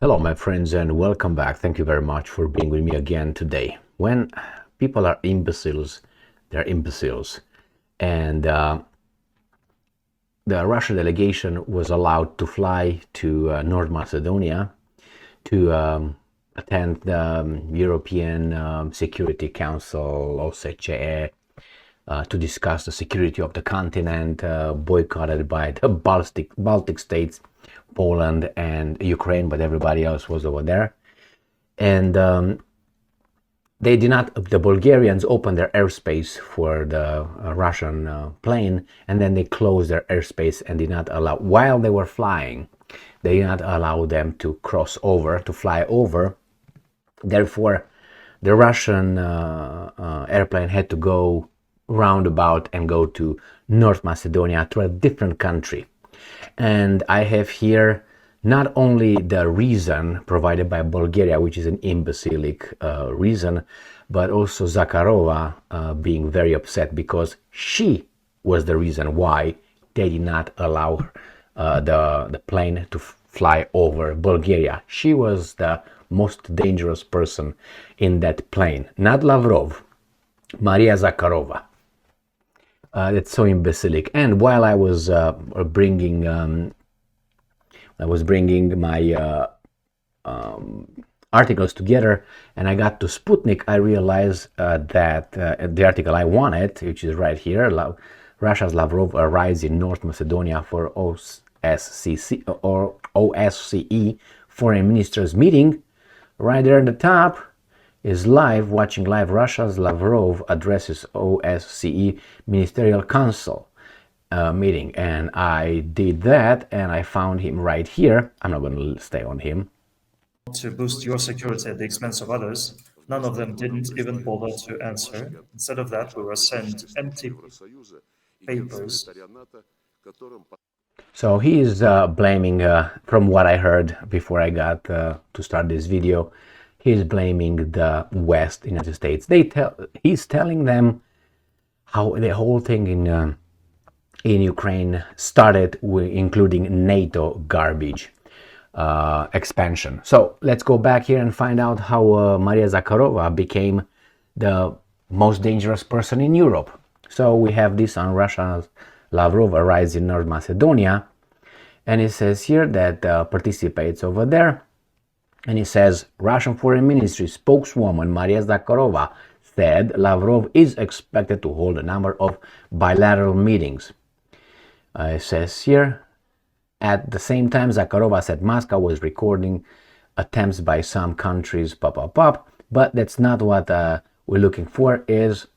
Hello, my friends, and welcome back. Thank you very much for being with me again today. When people are imbeciles, they're imbeciles. And the Russian delegation was allowed to fly to North Macedonia to attend the European Security Council, OSCE, to discuss the security of the continent, boycotted by the Baltic states, Poland and Ukraine, but everybody else was over there. And they did not, the Bulgarians opened their airspace for the Russian plane, and then they closed their airspace and did not allow, while they were flying, they did not allow them to cross over, to fly over. Therefore, the Russian airplane had to go roundabout and go to North Macedonia, to a different country. And I have here not only the reason provided by Bulgaria, which is an imbecilic reason, but also Zakharova being very upset because she was the reason why they did not allow the plane to fly over Bulgaria. She was the most dangerous person in that plane, not Lavrov, Maria Zakharova. That's so imbecilic. And while I was bringing my articles together, and I got to Sputnik, I realized that the article I wanted, which is right here, Russia's Lavrov arrives in North Macedonia for OSCE or OSCE Foreign Ministers meeting. Right there at the top is watching live. Russia's Lavrov addresses OSCE Ministerial Council meeting, and I did that, and I found him right here. I'm not going to stay on him. To boost your security at the expense of others. None of them didn't even bother to answer. Instead of that, we were sent empty papers. So he is blaming, from what I heard before I got to start this video, he's blaming the West, United States. He's telling them how the whole thing in Ukraine started with including NATO garbage expansion. So let's go back here and find out how Maria Zakharova became the most dangerous person in Europe. So we have this on Russia's Lavrov arrives in North Macedonia, and it says here that participates over there. And it says, Russian Foreign Ministry spokeswoman Maria Zakharova said Lavrov is expected to hold a number of bilateral meetings. It says here, at the same time, Zakharova said Moscow was recording attempts by some countries, but that's not what we're looking for. Is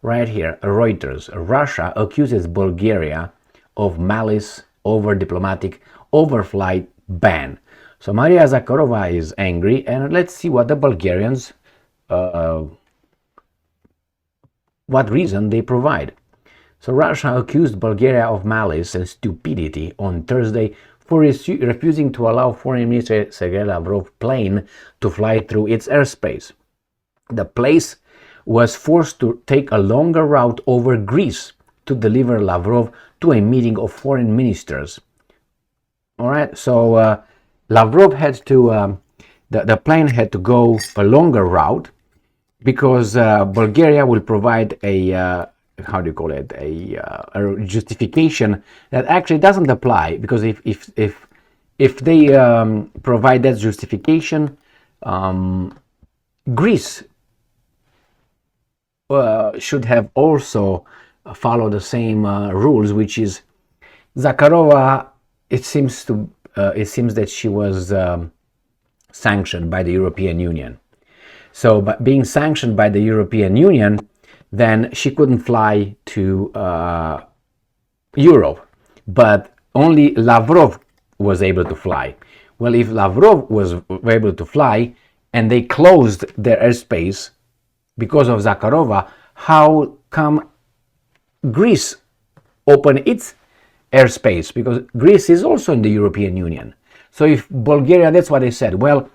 right here, Reuters. Russia accuses Bulgaria of malice over diplomatic overflight ban. So Maria Zakharova is angry, and let's see what the Bulgarians, what reason they provide. So Russia accused Bulgaria of malice and stupidity on Thursday for refusing to allow Foreign Minister Sergei Lavrov's plane to fly through its airspace. The place was forced to take a longer route over Greece to deliver Lavrov to a meeting of foreign ministers. All right, so Lavrov had to, the plane had to go a longer route because Bulgaria will provide a, how do you call it, a justification that actually doesn't apply, because if they provide that justification, Greece should have also followed the same rules, which is Zakharova. It seems that she was sanctioned by the European Union. So, by being sanctioned by the European Union, then she couldn't fly to Europe, but only Lavrov was able to fly. Well, if Lavrov was able to fly and they closed their airspace because of Zakharova, how come Greece opened its airspace? Because Greece is also in the European Union. So if Bulgaria, that's what they said, well,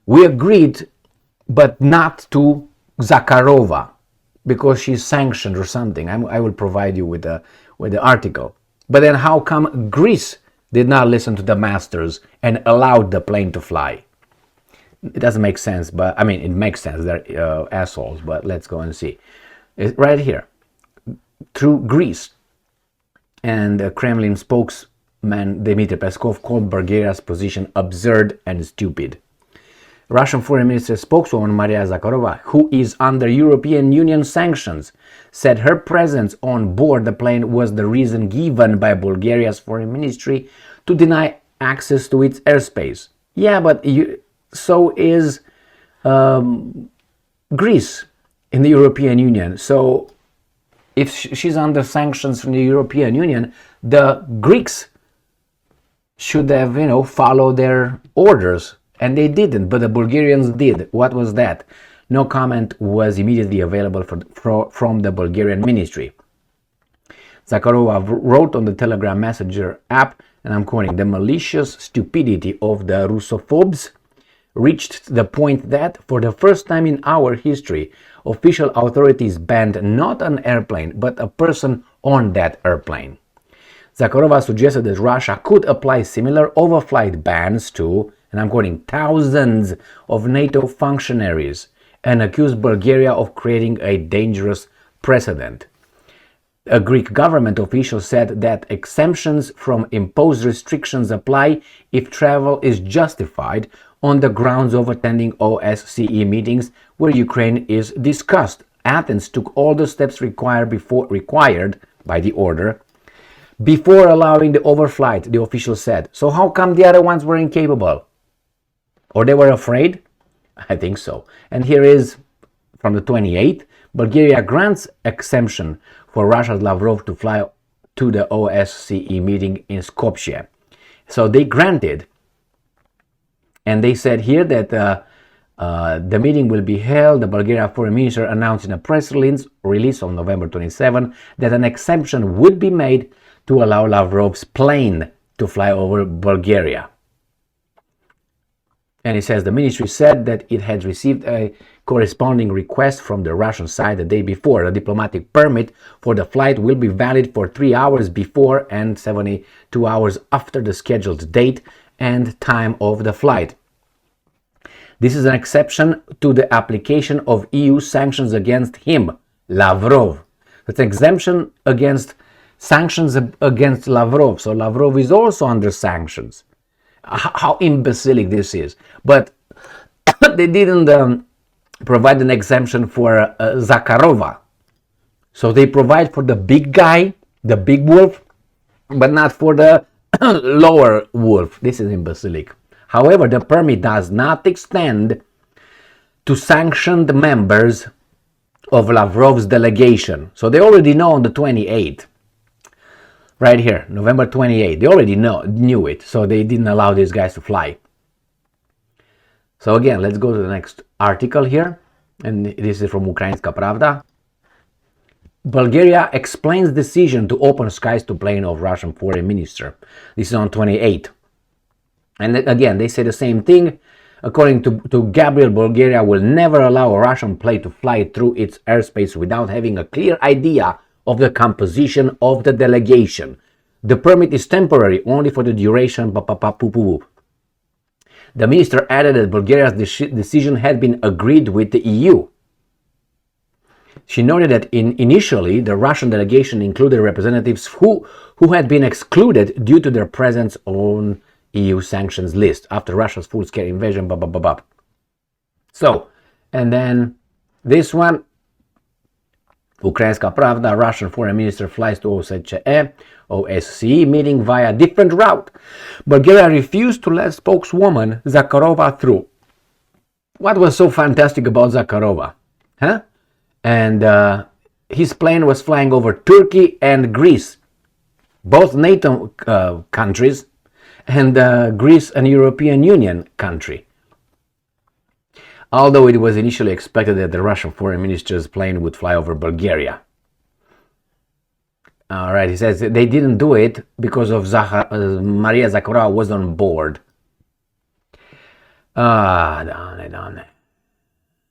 we agreed, but not to Zakharova because she's sanctioned or something. I will provide you with the article. But then how come Greece did not listen to the masters and allowed the plane to fly. It doesn't make sense, but I mean, it makes sense. They're assholes, but let's go and see. It's right here. Through Greece, and Kremlin spokesman Dmitry Peskov called Bulgaria's position absurd and stupid. Russian Foreign Minister spokeswoman Maria Zakharova, who is under European Union sanctions, said her presence on board the plane was the reason given by Bulgaria's foreign ministry to deny access to its airspace. Yeah, but so is Greece in the European Union. So if she's under sanctions from the European Union, the Greeks should have, followed their orders. And they didn't, but the Bulgarians did. What was that? No comment was immediately available from the Bulgarian ministry. Zakharova wrote on the Telegram Messenger app, and I'm quoting, "The malicious stupidity of the Russophobes reached the point that, for the first time in our history, official authorities banned not an airplane, but a person on that airplane." Zakharova suggested that Russia could apply similar overflight bans to, and I'm quoting, thousands of NATO functionaries, and accused Bulgaria of creating a dangerous precedent. A Greek government official said that exemptions from imposed restrictions apply if travel is justified on the grounds of attending OSCE meetings where Ukraine is discussed. Athens took all the steps required by the order before allowing the overflight, the official said. So how come the other ones were incapable? Or they were afraid? I think so. And here is from the 28th, Bulgaria grants exemption for Russia's Lavrov to fly to the OSCE meeting in Skopje. So they granted, and they said here that the meeting will be held. The Bulgarian foreign minister announced in a press release on November 27 that an exemption would be made to allow Lavrov's plane to fly over Bulgaria. And he says the ministry said that it had received a corresponding request from the Russian side the day before. A diplomatic permit for the flight will be valid for 3 hours before and 72 hours after the scheduled date and time of the flight. This is an exception to the application of EU sanctions against him, Lavrov. It's an exemption against sanctions against Lavrov. So Lavrov is also under sanctions. How imbecilic this is. But they didn't provide an exemption for Zakharova. So they provide for the big guy, the big wolf, but not for the lower wolf. This is imbecilic. However, the permit does not extend to sanctioned members of Lavrov's delegation. So they already know on the 28th. Right here, November 28th. They already knew it, so they didn't allow these guys to fly. So again, let's go to the next article here. And this is from Ukrainska Pravda. Bulgaria explains decision to open skies to plane of Russian foreign minister. This is on 28th. And again, they say the same thing. According to Gabriel, Bulgaria will never allow a Russian plane to fly through its airspace without having a clear idea of the composition of the delegation. The permit is temporary, only for the duration. The minister added that Bulgaria's decision had been agreed with the EU. She noted that initially the Russian delegation included representatives who had been excluded due to their presence on EU sanctions list after Russia's full-scale invasion. So, and then this one, Ukrainska Pravda, Russian foreign minister flies to OSCE meeting via different route. Bulgaria refused to let spokeswoman Zakharova through. What was so fantastic about Zakharova? Huh? And his plane was flying over Turkey and Greece, both NATO countries, and Greece and European Union country. Although it was initially expected that the Russian foreign minister's plane would fly over Bulgaria. All right, he says they didn't do it because of Maria Zakharova was on board.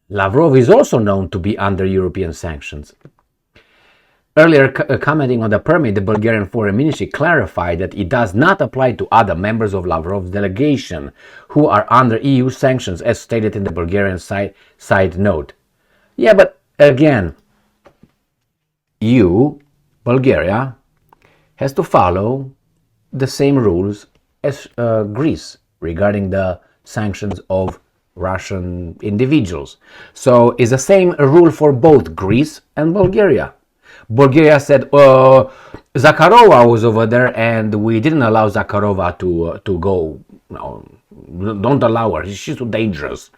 Lavrov is also known to be under European sanctions. Earlier, commenting on the permit, the Bulgarian Foreign Ministry clarified that it does not apply to other members of Lavrov's delegation who are under EU sanctions, as stated in the Bulgarian side note. Yeah, but again, Bulgaria, has to follow the same rules as Greece regarding the sanctions of Russian individuals. So it's the same rule for both Greece and Bulgaria. Bulgaria said Zakharova was over there and we didn't allow Zakharova to go. No, don't allow her. She's too dangerous.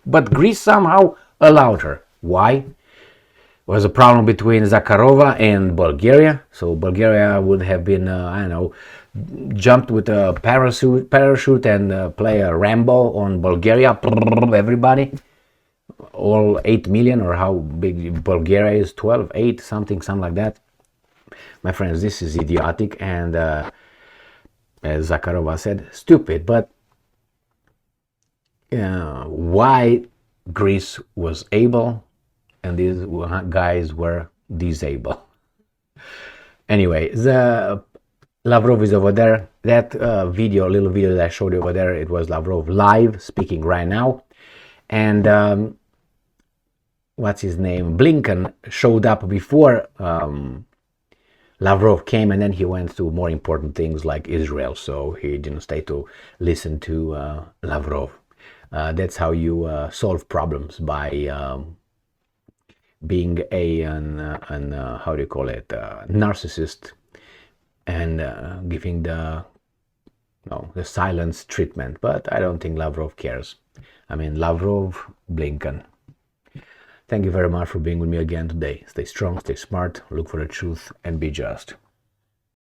But Greece somehow allowed her. Why? Was a problem between Zakharova and Bulgaria. So Bulgaria would have been, I don't know, jumped with a parachute and play a Rambo on Bulgaria. Everybody. All 8 million, or how big Bulgaria is, 12, 8, something like that. My friends, this is idiotic and, as Zakharova said, stupid. But why Greece was able and these guys were disabled? Anyway, the Lavrov is over there. That little video that I showed you over there, it was Lavrov live speaking right now. And what's his name? Blinken showed up before Lavrov came, and then he went to more important things like Israel, so he didn't stay to listen to Lavrov. That's how you solve problems, by being an how do you call it, narcissist, and giving the silence treatment. But I don't think Lavrov cares. I mean, Lavrov, Blinken. Thank you very much for being with me again today. Stay strong, stay smart, look for the truth, and be just.